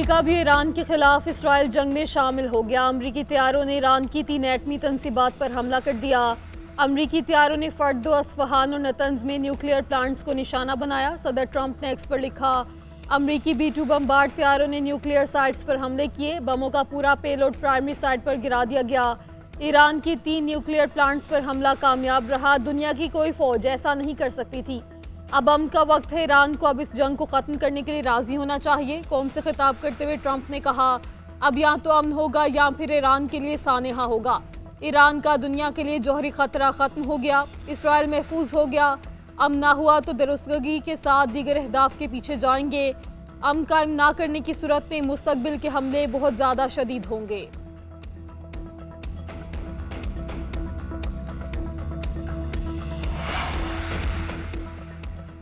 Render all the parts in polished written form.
अमरीका भी ईरान के खिलाफ इसराइल जंग में शामिल हो गया। अमरीकी तैयारों ने ईरान की 3 एटमी तंसीबात पर हमला कर दिया। अमरीकी तैयारों ने फर्दो, अस्फहान और नतंज में न्यूक्लियर प्लांट्स को निशाना बनाया। सदर ट्रंप ने एक्स पर लिखा, अमरीकी B-2 बमबार्ड तैयारों ने न्यूक्लियर साइट्स पर हमले किए। बमों का पूरा पेलोड प्राइमरी साइट पर गिरा दिया गया। ईरान की 3 न्यूक्लियर प्लांट्स पर हमला कामयाब रहा। दुनिया की कोई फौज ऐसा नहीं कर सकती थी। अब अमन का वक्त है। ईरान को अब इस जंग को ख़त्म करने के लिए राज़ी होना चाहिए। कौम से खिताब करते हुए ट्रंप ने कहा, अब या तो अमन होगा या फिर ईरान के लिए सानेहा होगा। ईरान का दुनिया के लिए जौहरी ख़तरा ख़त्म हो गया। इसराइल महफूज हो गया। अमन ना हुआ तो दुरुस्तगी के साथ दीगर अहदाफ के पीछे जाएंगे। अमन कायम ना करने की सूरत में मुस्तकबिल के हमले बहुत ज़्यादा शदीद होंगे।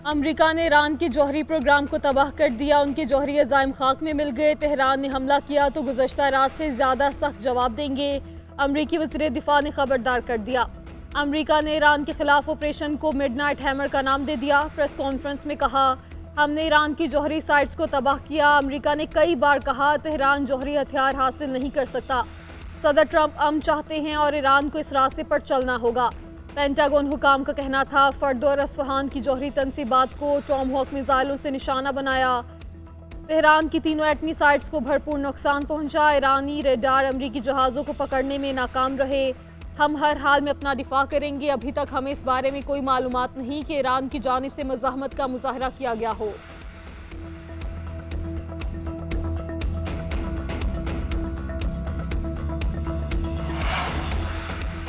अमरीका ने ईरान के जौहरी प्रोग्राम को तबाह कर दिया। उनके जौहरी अज़ाइम खाक में मिल गए। तेहरान ने हमला किया तो गुज़श्ता रात से ज़्यादा सख्त जवाब देंगे। अमरीकी वज़ीर दिफा ने खबरदार कर दिया। अमरीका ने ईरान के खिलाफ ऑपरेशन को मिडनाइट हैमर का नाम दे दिया। प्रेस कॉन्फ्रेंस में कहा, हमने ईरान की जौहरी साइट्स को तबाह किया। अमरीका ने कई बार कहा, तेहरान जौहरी हथियार हासिल नहीं कर सकता। सदर ट्रंप अमन चाहते हैं और ईरान को इस रास्ते पर चलना होगा। पेंटागन हुकाम का कहना था, फर्दो और अस्फहान की जौहरी तंसीबात को टॉमहॉक मिसाइलों से निशाना बनाया। तेहरान की 3 एटमी साइट्स को भरपूर नुकसान पहुंचा। ईरानी रेडार अमरीकी जहाज़ों को पकड़ने में नाकाम रहे। हम हर हाल में अपना दिफा करेंगे। अभी तक हमें इस बारे में कोई मालूमात नहीं कि ईरान की जानिब से मज़ाहमत का मुजाहरा किया गया हो।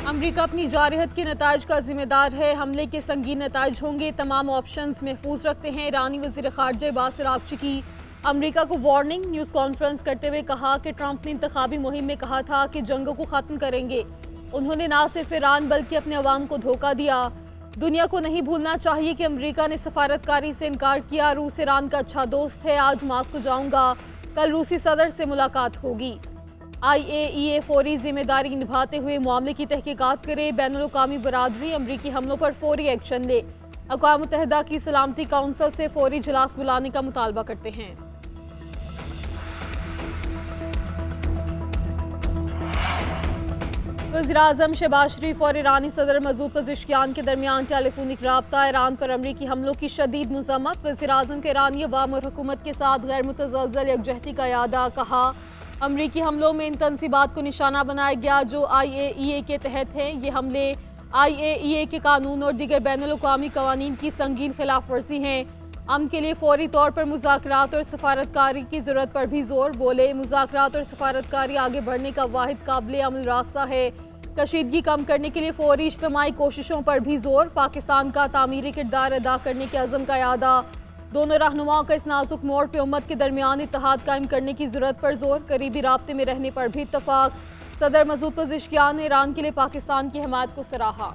अमरीका अपनी जारहत के नताइज का जिम्मेदार है। हमले के संगीन नताइज होंगे। तमाम ऑप्शंस महफूज रखते हैं। ईरानी वज़ीर ख़ारजा बासिर आगची अमरीका को वार्निंग। न्यूज़ कॉन्फ्रेंस करते हुए कहा कि ट्रंप ने इंतखाबी मुहिम में कहा था कि जंग को ख़त्म करेंगे। उन्होंने न सिर्फ ईरान बल्कि अपने अवाम को धोखा दिया। दुनिया को नहीं भूलना चाहिए कि अमरीका ने सफारतकारी से इनकार किया। रूस ईरान का अच्छा दोस्त है। आज मास्को जाऊँगा, कल रूसी सदर से मुलाकात होगी। IAEA फौरी जिम्मेदारी निभाते हुए मामले की तहकीकात करे। बैनुल-अक़वामी बरादरी अमरीकी हमलों पर फौरी एक्शन ले। अक़वाम मुत्तहिदा की सलामती काउंसिल से फौरी इजलास बुलाने का मुतालबा करते हैं। वज़ीर-ए-आज़म शहबाज शरीफ और ईरानी सदर मसूद पज़ेश्कियान के दरमियान टेलीफोनिक राब्ता। ईरान पर अमरीकी हमलों की शदीद मज़म्मत। वज़ीर-ए-आज़म के ईरानी अवाम और हुकूमत के साथ गैर मुतज़लज़ल यकजहती का यादा। कहा, अमरीकी हमलों में इन तंसीबात को निशाना बनाया गया जो IAEA के तहत हैं। ये हमले IAEA के कानून और दीगर बैनुल-अक़वामी कवानीन की संगीन खिलाफ वर्जी हैं। अमन के लिए फौरी तौर पर मुज़ाकरात और सफारतकारी की ज़रूरत पर भी जोर। बोले, मुज़ाकरात और सफारतकारी आगे बढ़ने का वाहिद काबिल अमल रास्ता है। कशीदगी कम करने के लिए फौरी इज्तिमाई कोशिशों पर भी जोर। पाकिस्तान का तामीरी किरदार अदा करने के अज़म का यादा। दोनों रहनुमाओं का इस नाजुक मोड़ पर उम्मत के दरमियान इत्तेहाद कायम करने की ज़रूरत पर जोर। करीबी राब्ते में रहने पर भी इत्तफाक। सदर मसूद पज़ेश्कियान ने ईरान के लिए पाकिस्तान की हिमायत को सराहा।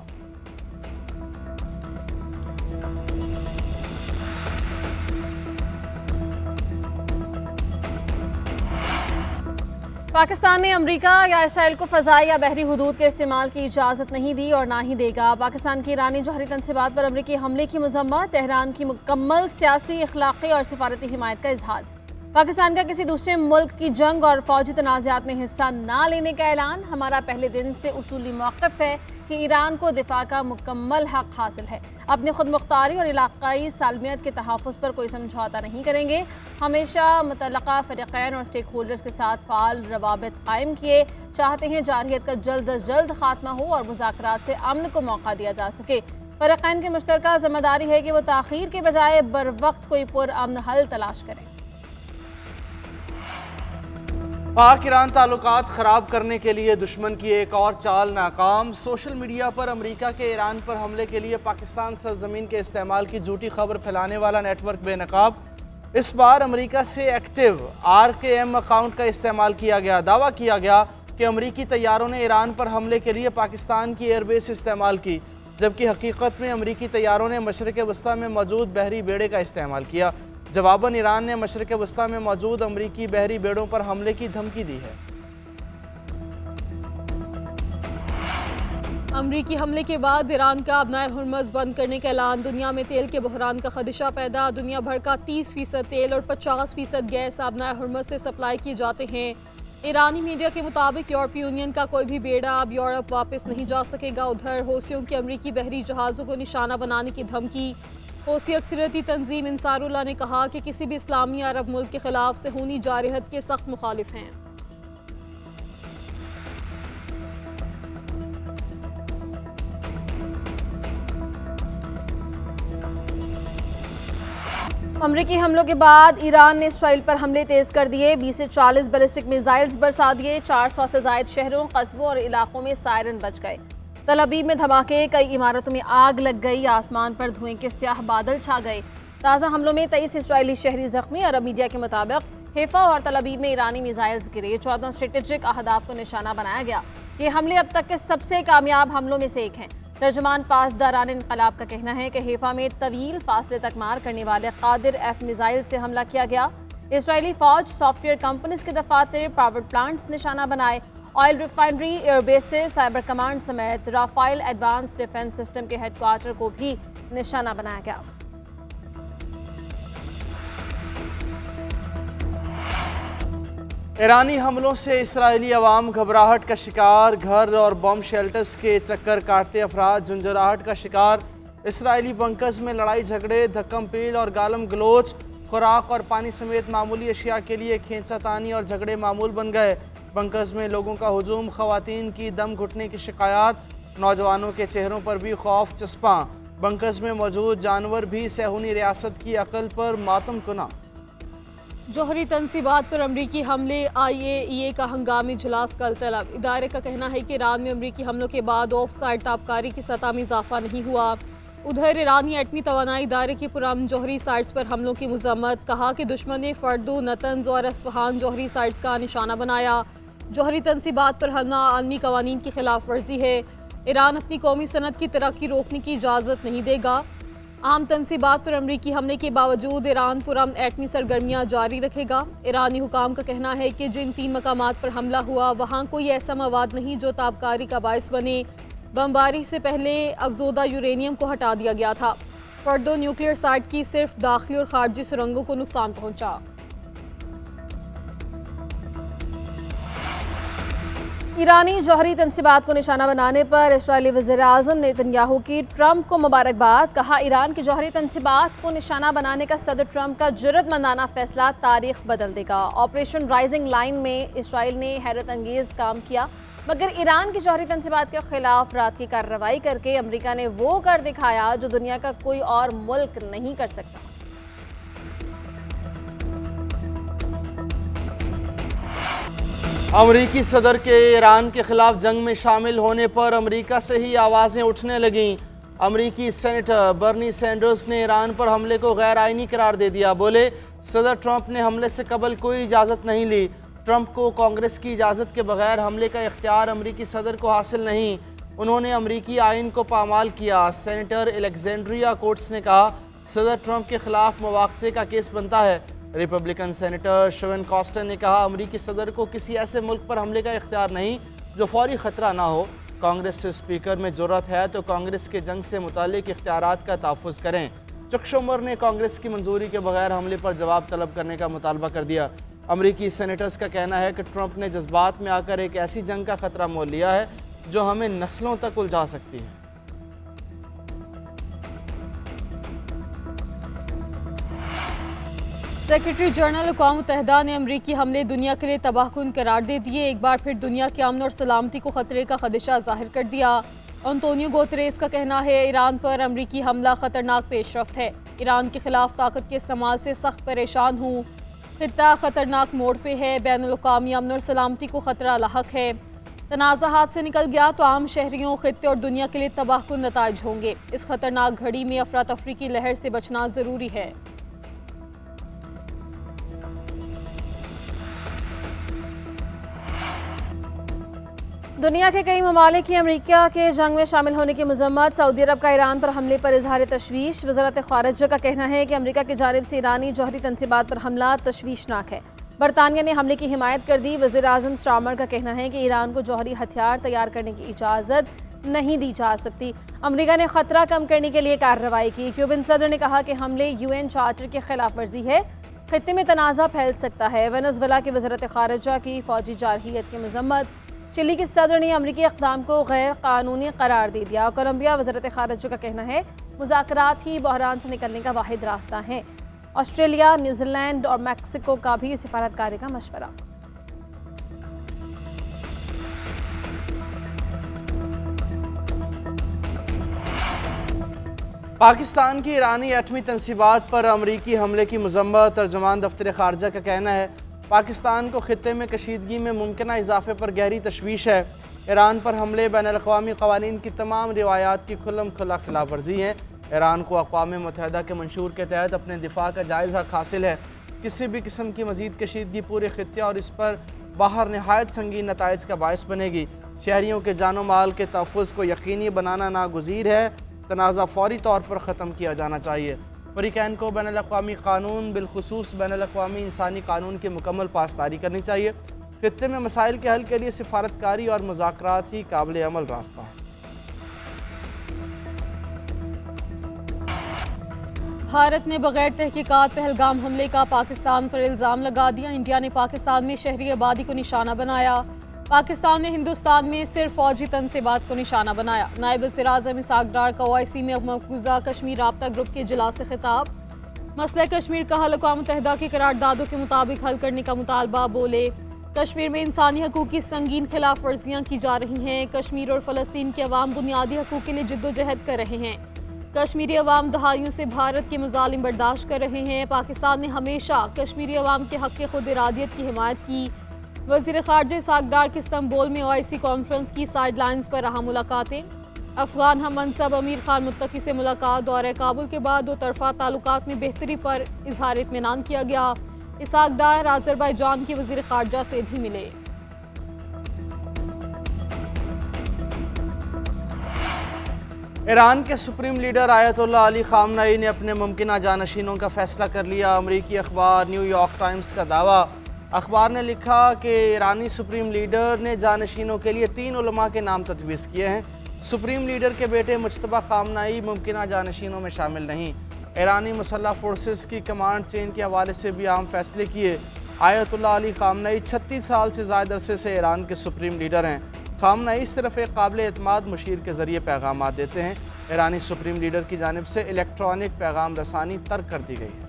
पाकिस्तान ने अमरीका या इसराइल को फ़ज़ाई या बहरी हुदूद के इस्तेमाल की इजाज़त नहीं दी और ना ही देगा। पाकिस्तान की ईरानी जौहरी तंसीबात पर अमरीकी हमले की मज़म्मत। तेहरान की मुकम्मल सियासी, अखलाक़ी और सिफारती हिमायत का इजहार। पाकिस्तान का किसी दूसरे मुल्क की जंग और फौजी तनाज़ात में हिस्सा ना लेने का ऐलान। हमारा पहले दिन से उसूली मौक़िफ़ है कि ईरान को दिफा का मुकम्मल हक़ हासिल है। अपनी खुद मुख्तारी और इलाक़ाई सालमियत के तहफ़्फ़ुज़ पर कोई समझौता नहीं करेंगे। हमेशा मुतल्लक़ा फ़रीक़ैन और स्टेक होल्डर्स के साथ फ़ाल रवाबित कायम किए। चाहते हैं जारहियत का जल्द अज जल्द खात्मा हो और मुज़ाकरात से अमन को मौका दिया जा सके। फ़रीक़ैन की मुश्तरका ज़िम्मेदारी है कि वो ताख़ीर के बजाय बर वक्त कोई पुरअमन हल तलाश करें। पाक ईरान ताल्लुकात ख़राब करने के लिए दुश्मन की एक और चाल नाकाम। सोशल मीडिया पर अमरीका के ईरान पर हमले के लिए पाकिस्तान सरजमीन के इस्तेमाल की झूठी खबर फैलाने वाला नेटवर्क बेनकाब। इस बार अमरीका से एक्टिव RKM अकाउंट का इस्तेमाल किया गया। दावा किया गया कि अमरीकी तैयारों ने ईरान पर हमले के लिए पाकिस्तान की एयरबेस इस्तेमाल की, जबकि हकीकत में अमरीकी तैयारों ने मशरिक़ वस्ता में मौजूद बहरी बेड़े का इस्तेमाल किया। जवाबन ईरान ने मशरिक़ वस्ता में मौजूद अमरीकी बहरी बेड़ों पर हमले की धमकी दी है। अमरीकी हमले के बाद ईरान का अपना हुर्मुज़ बंद करने का ऐलान। दुनिया में तेल के बहरान का खदशा पैदा। दुनिया भर का 30% तेल और 50% गैस अपना हुर्मुज़ से सप्लाई किए जाते हैं। ईरानी मीडिया के मुताबिक यूरोपीय यूनियन का कोई भी बेड़ा अब यूरोप वापस नहीं जा सकेगा। उधर हौसियों के अमरीकी बहरी जहाज़ों को निशाना बनाने की धमकी। हौसी अक्सरियती तंजीम इंसारुल्लाह ने कहा कि किसी भी इस्लामी अरब मुल्क के खिलाफ सहूनी जारहत के सख्त मुखालिफ हैं। अमरीकी हमलों के बाद ईरान ने इसराइल पर हमले तेज कर दिए। 20 से 40 बैलिस्टिक मिसाइल्स बरसा दिए। 400 से ज़ायद शहरों, कस्बों और इलाकों में सायरन बज गए। तल अवीव में धमाके, कई इमारतों में आग लग गई। आसमान पर धुएं के स्याह बादल छा गए। ताज़ा हमलों में 23 इसराइली शहरी जख्मी। अरब मीडिया के मुताबिक हैफा और तल अवीव में ईरानी मिसाइल्स गिरे। 14 स्ट्रेटेजिक अहदाफ को निशाना बनाया गया। ये हमले अब तक के सबसे कामयाब हमलों में से एक हैं। तर्जमान पासदारान इनकलाब का कहना है कि हैफा में तवील फासले तक मार करने वाले कादिर एफ मिसाइल से हमला किया गया। इसराइली फौज सॉफ्टवेयर कंपनीज के दफातर, पावर प्लांट्स निशाना बनाए। Oil refinery, airbases, cyber command समेत राफाइल एडवांस डिफेंस सिस्टम के हेडक्वार्टर को भी निशाना बनाया गया। ईरानी हमलों से इसराइली अवाम घबराहट का शिकार। घर और बम शेल्टर्स के चक्कर काटते अफराद झुंझुराहट का शिकार। इसराइली बंकर्स में लड़ाई झगड़े, धक्कम पेल और गालम गलोच। खुराक और पानी समेत मामूली अशिया के लिए खींचातानी और झगड़े मामूल बन गए। बंकर्स में लोगों का हुजूम, खवातीन की दम घुटने की शिकायत। नौजवानों के चेहरों पर भी खौफ चस्पा। बंकर्स में मौजूद जानवर भी सहूनी रियासत की अकल पर मातम कुना। जोहरी तनसीबात पर अमरीकी हमले, IAEA का हंगामी इजलास कल तलब। इदारे का कहना है कि ईरान में अमरीकी हमलों के बाद ऑफ साइड ताबकारी की सतह में इजाफा नहीं हुआ। उधर ईरानी एटमी तवानाई इदारे की पुरान जोहरी साइट्स पर हमलों की मजम्मत। कहा कि दुश्मन ने फर्दो, नतंज और अस्फहान जोहरी साइट्स का निशाना बनाया। जोहरी तनसीबात पर हमला आलमी कवानीन की खिलाफ वर्जी है। ईरान अपनी कौमी सनत की तरक्की रोकने की इजाज़त नहीं देगा। आम तनसीबात पर अमरीकी हमले के बावजूद ईरान पुरअमन एटमी सरगर्मियाँ जारी रखेगा। ईरानी हुकाम का कहना है कि जिन 3 मकामात पर हमला हुआ वहाँ कोई ऐसा मवाद नहीं जो ताबकारी का बायस बने। बमबारी से पहले अफजोदा यूरेनियम को हटा दिया गया था। फर्दो न्यूक्लियर साइट की सिर्फ दाखिली और खारजी सुरंगों को नुकसान पहुँचा। ईरानी जौहरी तनसीबात को निशाना बनाने पर इसराइली वज़ीर-ए-आज़म नेतन्याहू की ट्रंप को मुबारकबाद। कहा, ईरान की जौहरी तनसीबात को निशाना बनाने का सदर ट्रंप का जुर्रतमंदाना फैसला तारीख बदल देगा। ऑपरेशन राइजिंग लाइन में इसराइल ने हैरत अंगेज काम किया, मगर ईरान की जौहरी तनसीबात के खिलाफ रात की कार्रवाई करके अमरीका ने वो कर दिखाया जो दुनिया का कोई और मुल्क नहीं कर सकता। अमरीकी सदर के ईरान के खिलाफ जंग में शामिल होने पर अमरीका से ही आवाज़ें उठने लगीं। अमरीकी सेनेटर बर्नी सैंडर्स ने ईरान पर हमले को गैर आइनी करार दे दिया। बोले, सदर ट्रंप ने हमले से कबल कोई इजाज़त नहीं ली। ट्रंप को कांग्रेस की इजाज़त के बगैर हमले का इख्तियार अमरीकी सदर को हासिल नहीं। उन्होंने अमरीकी आइन को पामाल किया। सेनेटर एलेक्जेंड्रिया कोर्ट्स ने कहा, सदर ट्रंप के खिलाफ मुवाख़ज़े का केस बनता है। रिपब्लिकन सेनेटर शेवन कॉस्टर ने कहा, अमरीकी सदर को किसी ऐसे मुल्क पर हमले का इख्तियार नहीं जो फौरी ख़तरा ना हो। कांग्रेस से स्पीकर में ज़रूरत है तो कांग्रेस के जंग से मुतालिक इख्तियारात का तहफ़्फ़ुज़ करें। चक शुमर ने कांग्रेस की मंजूरी के बगैर हमले पर जवाब तलब करने का मुतालबा कर दिया। अमरीकी सेनेटर्स का कहना है कि ट्रंप ने जज्बात में आकर एक ऐसी जंग का ख़तरा मोल लिया है जो हमें नस्लों तक उलझा सकती है। सेक्रेटरी जनरल अक़वाम मुत्तहिदा ने अमरीकी हमले दुनिया के लिए तबाहकुन करार दे दिए। एक बार फिर दुनिया के अमन और सलामती को खतरे का खदशा जाहिर कर दिया। अंतोनियो गुतेरेस का कहना है, ईरान पर अमरीकी हमला खतरनाक पेशरफ्त है। ईरान के खिलाफ ताकत के इस्तेमाल से सख्त परेशान हूँ। खित्ता खतरनाक मोड़ पे है। बैनुल-अक़वामी अमन और सलामती को खतरा लाहक है। तनाज़ा हाथ से निकल गया तो आम शहरियों, खित्ते और दुनिया के लिए तबाहकुन नताइज होंगे। इस खतरनाक घड़ी में अफरा तफरी की लहर से बचना ज़रूरी है। दुनिया के कई ममालिक की अमरीका के जंग में शामिल होने की मजम्मत। सऊदी अरब का ईरान पर हमले पर इजहार तशवीश। वज़ारत ख़ारिजा का कहना है कि अमरीका की जानिब से ईरानी जौहरी तनसीबात पर हमला तशवीशनाक है। बरतानिया ने हमले की हिमायत कर दी। वज़ीर-ए-आज़म स्टार्मर का कहना है कि ईरान को जौहरी हथियार तैयार करने की इजाज़त नहीं दी जा सकती। अमेरिका ने खतरा कम करने के लिए कार्रवाई की। क्यूबन सदर ने कहा कि हमले यूएन चार्टर की खिलाफ वर्जी है, खित्ते में तनाज़ा फैल सकता है। वेनेजुएला की वज़ारत ख़ारिजा की फ़ौजी जारहियत की मज़म्मत। चिली के सदर ने अमरीकी इक़दाम को गैर कानूनी करार दे दिया। कोलंबिया वज़ारत ख़ारिजा का कहना है मुज़ाकरात ही बहरान से निकलने का वाहिद रास्ता है। ऑस्ट्रेलिया, न्यूजीलैंड और मैक्सिको का भी सिफारतकारी का मशवरा। पाकिस्तान की ईरानी एटमी तनसीबात पर अमरीकी हमले की मज़म्मत। तर्जुमान दफ्तर ख़ारजा का कहना है पाकिस्तान को खित्ते में कशीदगी में मुमकिन इजाफे पर गहरी तशवीश है। ईरान पर हमले बैनुल-अक़वामी क़वानीन की तमाम रिवायात की खुल्लम खुला खिलाफ वर्जी है। ईरान को अक़वाम मुत्तहिदा के मंशूर के तहत अपने दिफा का जायज़ हक़ हासिल है। किसी भी किस्म की मज़ीद कशीदगी पूरे खित्ते और इस पर बाहर नहायत संगीन नताइज का बायस बनेगी। शहरियों के जानो माल के तहफ़्फ़ुज़ को यकीनी बनाना नागुज़ीर है। तनाज़ा फ़ौरी तौर पर ख़त्म किया जाना चाहिए। फ़रीक़ैन को बैनुल-अक़वामी क़ानून बिलख़ुसूस बैनुल-अक़वामी इंसानी क़ानून की मुकम्मल पासदारी करनी चाहिए। खित्ते में मसाइल के हल के लिए सिफारतकारी और मुज़ाकरात ही काबिल अमल रास्ता है। भारत ने बगैर तहकीकात पहलगाम हमले का पाकिस्तान पर इल्ज़ाम लगा दिया। इंडिया ने पाकिस्तान में शहरी आबादी को निशाना बनाया। पाकिस्तान ने हिंदुस्तान में सिर्फ फौजी तनसीबात को निशाना बनाया। नायब वज़ीर-ए-आज़म इसहाक़ डार का OIC में मक़बूज़ा कश्मीर राब्ता ग्रुप के इजलास से खिताब। मसला कश्मीर का हल अक़वाम मुत्तहिदा की करारदादों के मुताबिक हल करने का मुतालबा। बोले कश्मीर में इंसानी हकूक़ की संगीन खिलाफ वर्जियाँ की जा रही हैं। कश्मीर और फ़लस्तीन के अवाम बुनियादी हकूक़ के लिए जिद्दोजहद कर रहे हैं। कश्मीरी अवाम दहाइयों से भारत के मज़ालिम बर्दाश्त कर रहे हैं। पाकिस्तान ने हमेशा कश्मीरी अवाम के हक़ खुद इरादियत की हिमायत की। वज़ीर ख़ारजा इसहाक़ डार की इस्तांबुल में OIC कॉन्फ्रेंस की साइड लाइन्स पर रहा मुलाकातें। अफ़गान हम मनसब अमीर खान मुत्तकी से मुलाकात। दौरे काबुल के बाद दो तरफ़ा ताल्लुकात में बेहतरी पर इज़हार इत्मीनान किया गया। इसहाक़ डार अज़रबैजान की वज़ीर ख़ारजा से भी मिले। ईरान के सुप्रीम लीडर आयतुल्लाह अली ख़ामनई ने अपने मुमकिन जानशीनों का फ़ैसला कर लिया। अमरीकी अखबार न्यूयॉर्क टाइम्स का दावा। अखबार ने लिखा कि ईरानी सुप्रीम लीडर ने जानशीनों के लिए 3 उलमा के नाम तजवीज़ किए हैं। सुप्रीम लीडर के बेटे मुज्तबा ख़ामनई मुमकिन जानशीनों में शामिल नहीं। ईरानी मुसल्लह फोर्सेस की कमांड चेन के हवाले से भी अहम फैसले किए। आयतुल्लाह अली ख़ामनई 36 साल से ज़्यादा अरसे से ईरान के सुप्रीम लीडर हैं। ख़ामनई सिर्फ एक काबिल एतमाद मुशीर के ज़रिए पैगाम देते हैं। ईरानी सुप्रीम लीडर की जानिब से इलेक्ट्रॉनिक पैगाम रसानी तर्क कर दी गई है।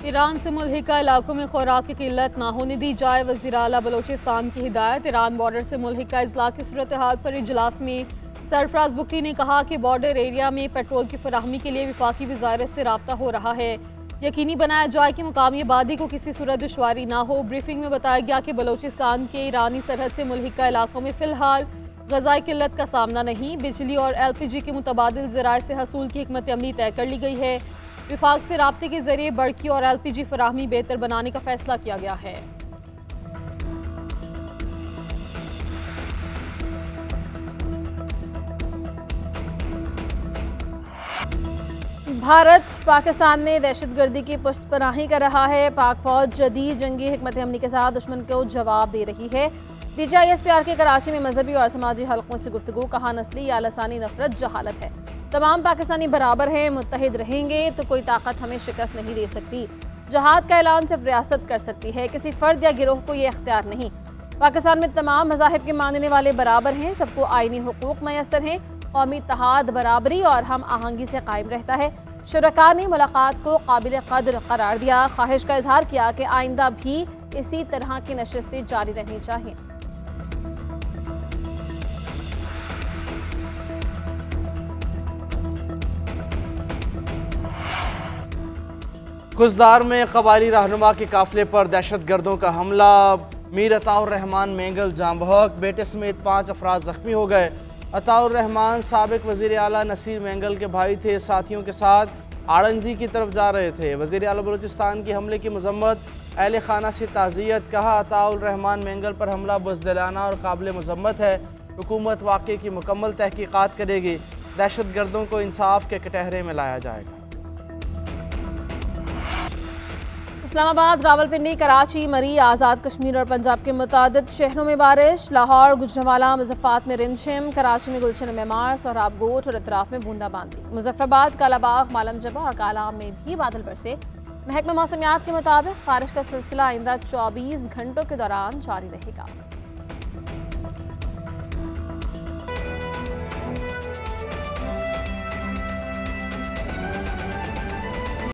ईरान से मुल्हिका इलाकों में खुराक की किल्लत ना होने दी जाए। वज़ीर आला बलोचिस्तान की हिदायत। ईरान बॉर्डर से मुल्हिका अजला की सूरत हाल पर इजलास में सरफराज बुकटी ने कहा कि बॉर्डर एरिया में पेट्रोल की फराहमी के लिए वफाकी वजारत से रब्ता हो रहा है। यकीनी बनाया जाए कि मुकामी आबादी को किसी सूरत दुश्वारी ना हो। ब्रीफिंग में बताया गया कि बलोचिस्तान के ईरानी सरहद से मुल्हिका इलाकों में फ़िलहाल ग़ज़ाई किल्लत का सामना नहीं। बिजली और LPG के मुतबादिल ज़राए से हसूल की हिकमत अमली तय कर ली गई है। विफाक से राब्ते के जरिए बड़की और LPG फराहमी बेहतर बनाने का फैसला किया गया है। भारत पाकिस्तान में दहशतगर्दी की पुष्टपनाही कर रहा है। पाक फौज जदीद जंगी हिकमत अमली के साथ दुश्मन को जवाब दे रही है। DGISPR के कराची में मजहबी और समाजी हलकों से गुफ्तगू। कहा नस्ली या लसानी नफरत जहालत है। तमाम पाकिस्तानी बराबर हैं, मुत्तहिद रहेंगे तो कोई ताकत हमें शिकस्त नहीं दे सकती। जहाद का ऐलान सिर्फ रियासत कर सकती है, किसी फर्द या गिरोह को ये इख्तियार नहीं। पाकिस्तान में तमाम मज़ाहिब के मानने वाले बराबर हैं, सबको आईनी हुकूक मैसर हैं। कौमी इत्तेहाद, बराबरी और हम आहंगी से कायम रहता है। शुरका ने मुलाकात को काबिल कदर करार दिया। ख्वाहिश का इजहार किया कि आइंदा भी इसी तरह की नशिस्तें जारी रहनी चाहिए। खुजदार में कबायली रहनुमा के काफिले पर दहशत गर्दों का हमला। मीर अताउर रहमान मेंगल जाँ बहक, बेटे समेत 5 अफराद जख्मी हो गए। अताउर रहमान साबिक वज़ीर आला नसीर मेंगल के भाई थे। साथियों के साथ आड़ंजी की तरफ जा रहे थे। वज़ीर आला बलूचिस्तान की हमले की मजम्मत, अहले खाना से ताज़ियत। कहा अताउर रहमान मेंगल पर हमला बुज़दिलाना और काबिल मजम्मत है। हुकूमत वाक़े की मुकम्मल तहकीकात करेगी। दहशत गर्दों को इंसाफ के कटहरे में लाया जाएगा। इस्लामाबाद, रावलपिंडी, कराची, मरी, आज़ाद कश्मीर और पंजाब के मुतादिद शहरों में बारिश। लाहौर, गुजरांवाला, मुज़फ्फराबाद में रिमझिम, कराची में गुलशन मेमार, सोहराब गोट और इतराफ में बूंदाबांदी। मुज़फ्फराबाद, कालाबाग, मालम जबा और कालाम में भी बादल बरसे। महकमा मौसमियात के मुताबिक बारिश का सिलसिला आइंदा 24 घंटों के दौरान जारी रहेगा।